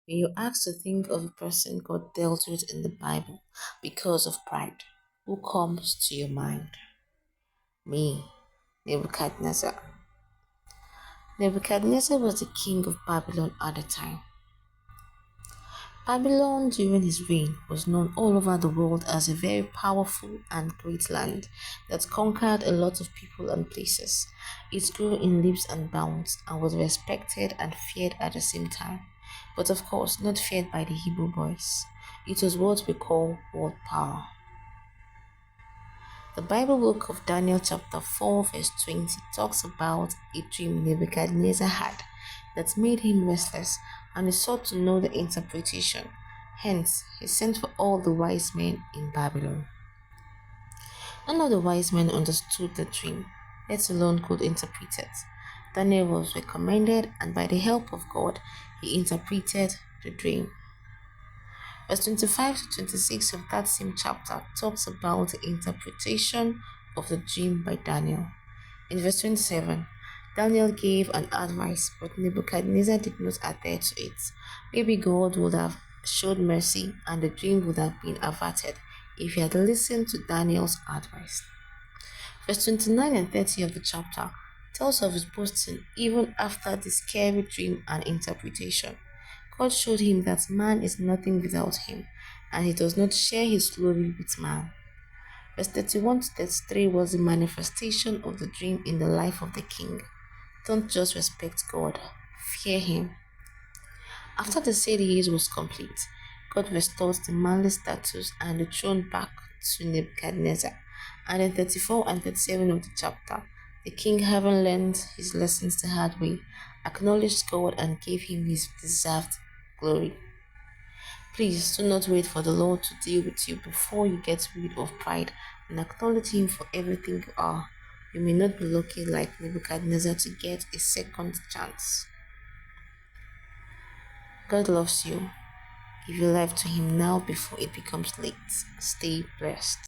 When you ask to think of a person God dealt with in the Bible because of pride, who comes to your mind? Me, Nebuchadnezzar. Nebuchadnezzar was the king of Babylon at the time. Babylon during his reign was known all over the world as a very powerful and great land that conquered a lot of people and places. It grew in leaps and bounds and was respected and feared at the same time. But of course, not feared by the Hebrew boys. It was what we call world power. The Bible book of Daniel chapter 4 verse 20 talks about a dream Nebuchadnezzar had that made him restless, and he sought to know the interpretation. Hence, he sent for all the wise men in Babylon. None of the wise men understood the dream, let alone could interpret it. Daniel was recommended, and by the help of God, he interpreted the dream. Verse 25 to 26 of that same chapter talks about the interpretation of the dream by Daniel. In verse 27, Daniel gave an advice, but Nebuchadnezzar did not adhere to it. Maybe God would have showed mercy and the dream would have been averted if he had listened to Daniel's advice. Verse 29 and 30 of the chapter tells of his boasting even after the scary dream and interpretation. God showed him that man is nothing without him, and he does not share his glory with man. Verse 31 to 33 was the manifestation of the dream in the life of the king. Don't just respect God, fear him. After the 7 years was complete, God restores the manly status and the throne back to Nebuchadnezzar. And in 34 and 37 of the chapter, the king, having learned his lessons the hard way, acknowledged God and gave him his deserved glory. Please do not wait for the Lord to deal with you before you get rid of pride and acknowledge Him for everything you are. You may not be lucky like Nebuchadnezzar to get a second chance. God loves you. Give your life to Him now before it becomes late. Stay blessed.